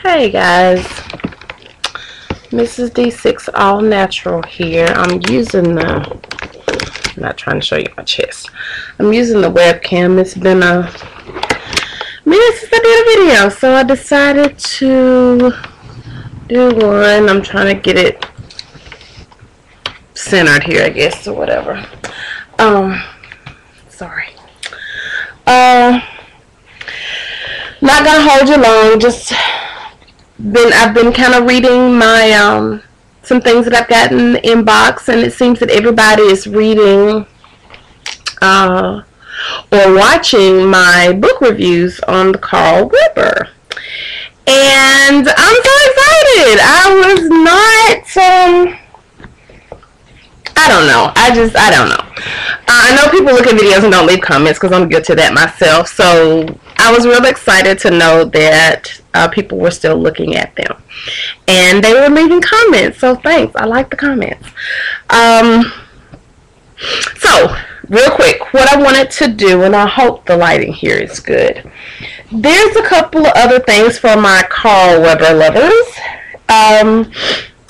Hey guys, Mrs. D6 All Natural here. I'm not trying to show you my chest. I'm using the webcam. It's been a minute since I did a video, so I decided to do one. I'm trying to get it centered here, I guess, or whatever. Sorry. Not gonna hold you long, I've been kind of reading my some things that I've gotten in the inbox, and it seems that everybody is reading or watching my book reviews on the Carl Weber, and I'm so excited. I was not I don't know. I don't know. I know people look at videos and don't leave comments because I'm guilty of that myself. So I was really excited to know that people were still looking at them. And they were leaving comments. So thanks. I like the comments. So real quick, what I wanted to do, and I hope the lighting here is good. There's a couple of other things for my Carl Weber lovers.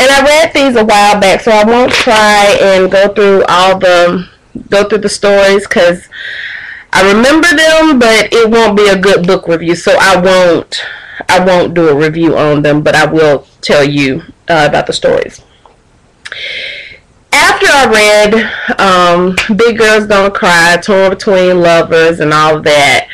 And I read these a while back, so I won't try and go through the stories because I remember them, but it won't be a good book review. So I won't do a review on them, but I will tell you about the stories. After I read Big Girls Don't Cry, Torn Between Lovers, and all of that,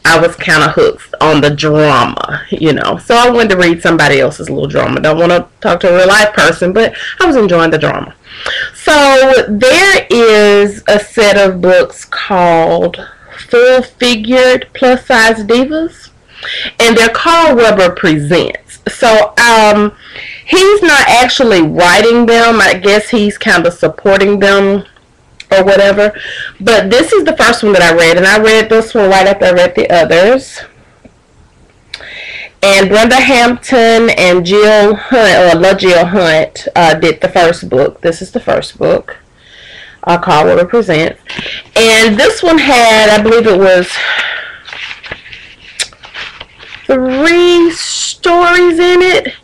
I was kind of hooked on the drama, you know. So I wanted to read somebody else's little drama. Don't want to talk to a real life person, but I was enjoying the drama. So there is a set of books called Full Figured Plus Size Divas, and they're Carl Weber Presents. So he's not actually writing them. I guess he's kind of supporting them or whatever. But this is the first one that I read, and I read this one right after I read the others. And Brenda Hampton and Jill Hunt, or LaJill Hunt, did the first book. This is the first book, Carl Weber Presents. And this one had, I believe it was 3 stories in it.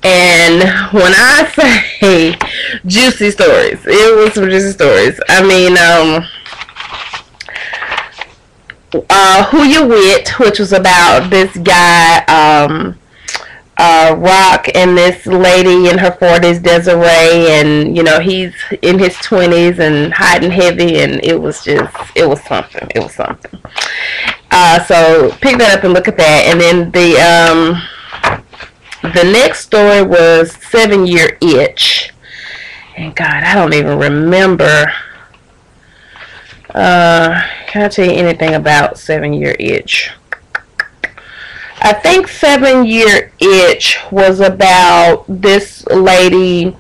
And when I say juicy stories, it was some juicy stories. I mean, Who You With, which was about this guy, Rock, and this lady in her 40s, Desiree, and, you know, he's in his 20s and hiding heavy, and it was something. So pick that up and look at that. And then the next story was 7 Year Itch. And God, I don't even remember. Can I tell you anything about 7 Year Itch? I think 7 Year Itch was about this lady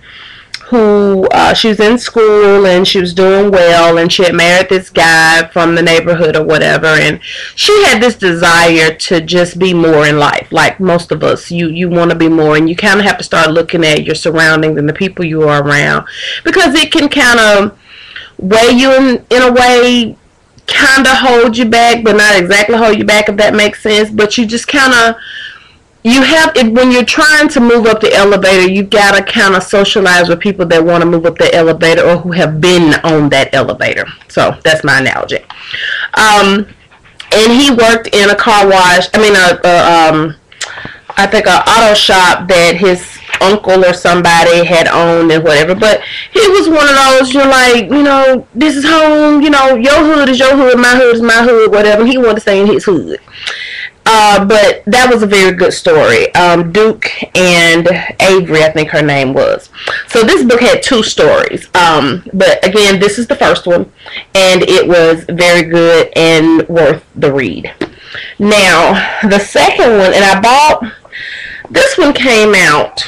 who, she was in school and she was doing well, and she had married this guy from the neighborhood or whatever, and she had this desire to just be more in life. Like most of us, you want to be more, and you kind of have to start looking at your surroundings and the people you are around, because it can kind of weigh you in a way, kind of hold you back, but not exactly hold you back, if that makes sense. But you just kind of, when you're trying to move up the elevator, you gotta kind of socialize with people that want to move up the elevator or who have been on that elevator. So that's my analogy. And he worked in a car wash. I mean, I think an auto shop that his uncle or somebody had owned and whatever. But he was one of those, you're like, you know, this is home, you know, your hood is your hood, my hood is my hood, whatever. He wanted to stay in his hood. But that was a very good story. Duke and Avery, I think her name was. So this book had 2 stories. But again, this is the first one, and it was very good and worth the read. Now, the second one, and I bought, this one came out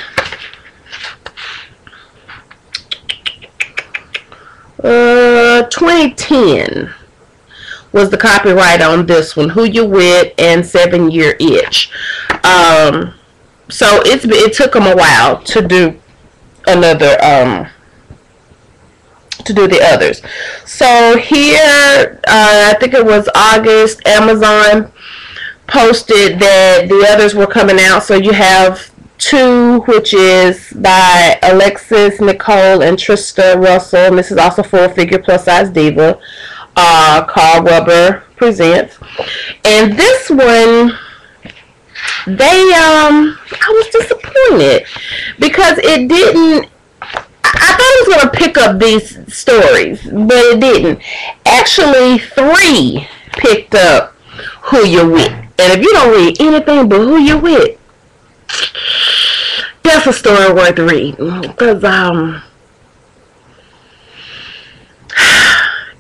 2010 was the copyright on this one, Who You With and 7 Year Itch. So it took them a while to do another, to do the others. So here, I think it was August, Amazon posted that the others were coming out. So you have 2, which is by Alexis, Nicole, and Trista Russell. And this is also Full Figure Plus Size Diva. Carl Weber presents. And this one, I was disappointed because it didn't. I thought it was going to pick up these stories, but it didn't. Actually, 3 picked up Who You're With. And if you don't read anything but Who You're With, that's a story worth reading. Because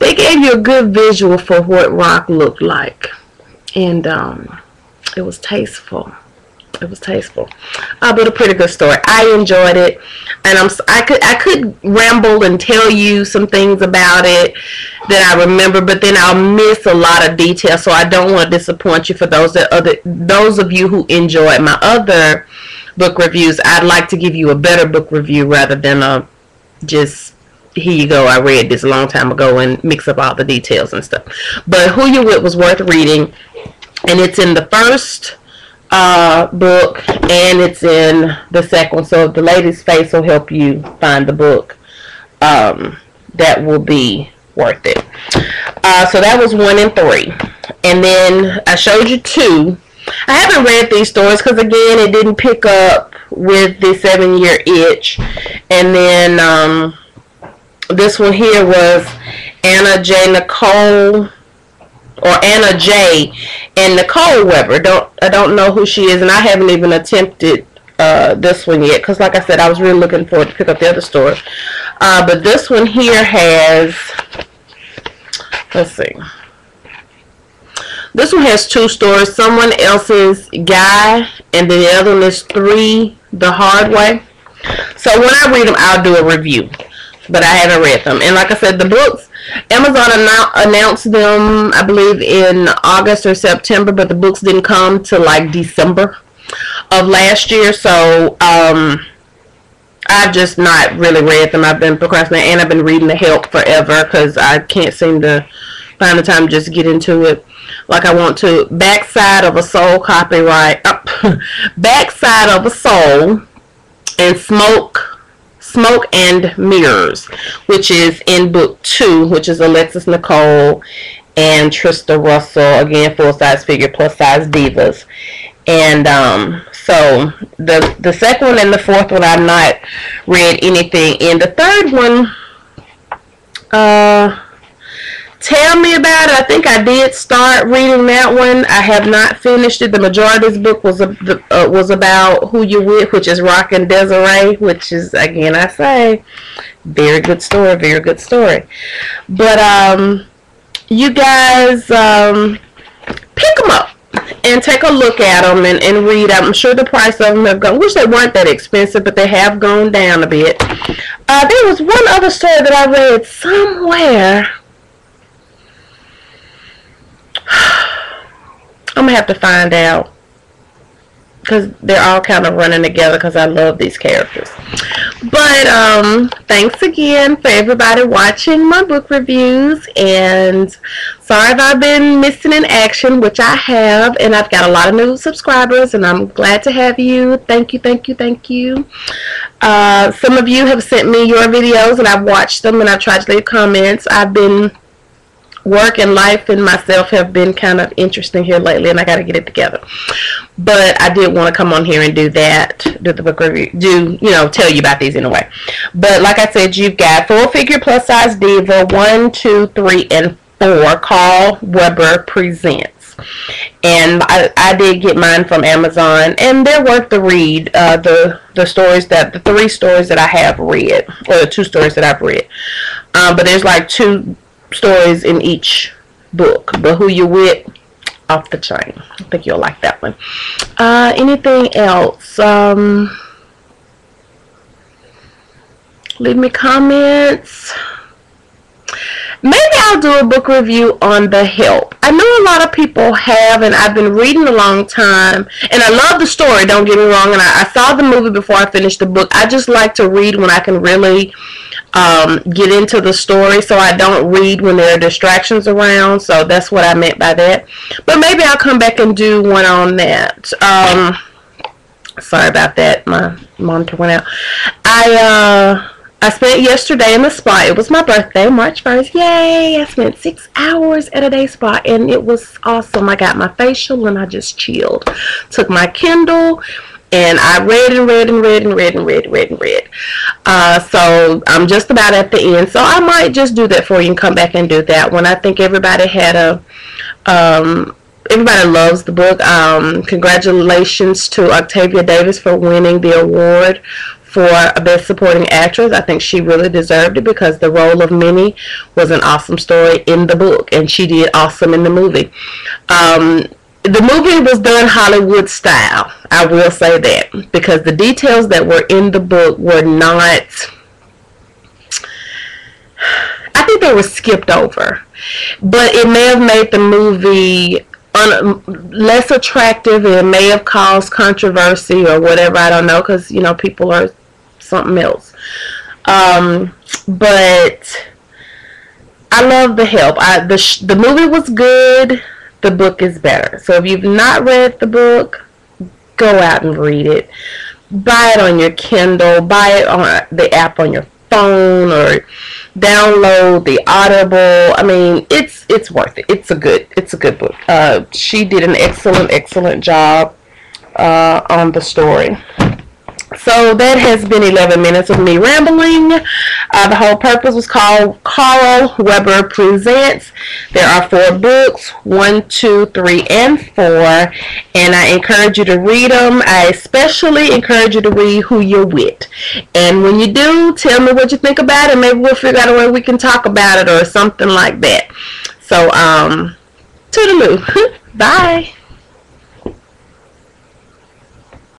they gave you a good visual for what rock looked like. And it was tasteful. It was tasteful. But a pretty good story. I enjoyed it. And I could ramble and tell you some things about it that I remember, but then I'll miss a lot of detail. So I don't want to disappoint you. For those of you who enjoyed my other book reviews, I'd like to give you a better book review rather than just, here you go, I read this a long time ago, and mix up all the details and stuff. But Who You With was worth reading, and it's in the first book, and it's in the second one. So if the lady's face will help you find the book, that will be worth it. So that was 1 and 3. And then I showed you 2. I haven't read these stories because, again, it didn't pick up with the 7-year itch. And then this one here was Anna J. and Nicole Weber. I don't know who she is, and I haven't even attempted this one yet because, like I said, I was really looking forward to pick up the other story. But this one here has, let's see, this one has 2 stories. Someone Else's Guy, and then the other one is 3 The Hard Way. So when I read them, I'll do a review, but I haven't read them. And like I said, the books, Amazon announced them, I believe, in August or September, but the books didn't come till like December of last year. So I've just not really read them. I've been procrastinating, and I've been reading The Help forever because I can't seem to find the time to just get into it like I want to. Backside of a Soul copyright. Backside of a Soul and Smoke and Mirrors, which is in book 2, which is Alexis Nicole and Trista Russell, again, Full Size Figure Plus Size Divas. And so the second one and the fourth one I've not read anything in. The third one, Tell Me About It, I think I did start reading that one. I have not finished it. The majority of this book was about Who You're With, which is Rock and Desiree, which is, again, I say, very good story, very good story. But you guys pick them up and take a look at them and read. I'm sure the price of them have gone. I wish they weren't that expensive, but they have gone down a bit. There was one other story that I read somewhere. I'm gonna have to find out because they're all kind of running together because I love these characters. But thanks again for everybody watching my book reviews, and sorry if I've been missing in action, which I have, and I've got a lot of new subscribers, and I'm glad to have you. Thank you, thank you, thank you. Some of you have sent me your videos, and I've watched them, and I've tried to leave comments. Work and life and myself have been kind of interesting here lately, and I got to get it together. But I did want to come on here and do that, do the book review, tell you about these anyway. But like I said, you've got Full Figure Plus Size Diva 1, 2, 3, and 4. Carl Weber presents. And I did get mine from Amazon, and they're worth the read. The 3 stories that I have read, or the 2 stories that I've read. But there's like 2 stories in each book. But Who You With, off the chain. I think you'll like that one. Anything else? Leave me comments. Maybe I'll do a book review on The Help. I know a lot of people have, and I've been reading a long time, and I love the story, don't get me wrong, and I saw the movie before I finished the book. I just like to read when I can really get into the story, so I don't read when there are distractions around. So that's what I meant by that. But maybe I'll come back and do one on that. Sorry about that, my monitor went out. I spent yesterday in the spa. It was my birthday, March 1st. Yay! I spent 6 hours at a day spa, and it was awesome. I got my facial, and I just chilled. Took my Kindle, and I read and read and read and read and read and read and read. So I'm just about at the end. So I might just do that for you and come back and do that one. I think everybody had everybody loves the book. Congratulations to Octavia Davis for winning the award for Best Supporting Actress. I think she really deserved it because the role of Minnie was an awesome story in the book, and she did awesome in the movie. The movie was done Hollywood style, I will say that, because the details that were in the book were not, I think they were skipped over, but it may have made the movie less attractive, and it may have caused controversy or whatever, I don't know, because, you know, people are something else. But I love The Help. The movie was good. The book is better. So if you've not read the book, go out and read it. Buy it on your Kindle. Buy it on the app on your phone, or download the Audible. I mean, it's worth it. It's a good book. She did an excellent job on the story. So that has been 11 minutes of me rambling. The whole purpose was called Carl Weber Presents. There are 4 books, 1, 2, 3, and 4, and I encourage you to read them. I especially encourage you to read Who You're With. And when you do, tell me what you think about it. Maybe we'll figure out a way we can talk about it or something like that. So, toodaloo. Bye.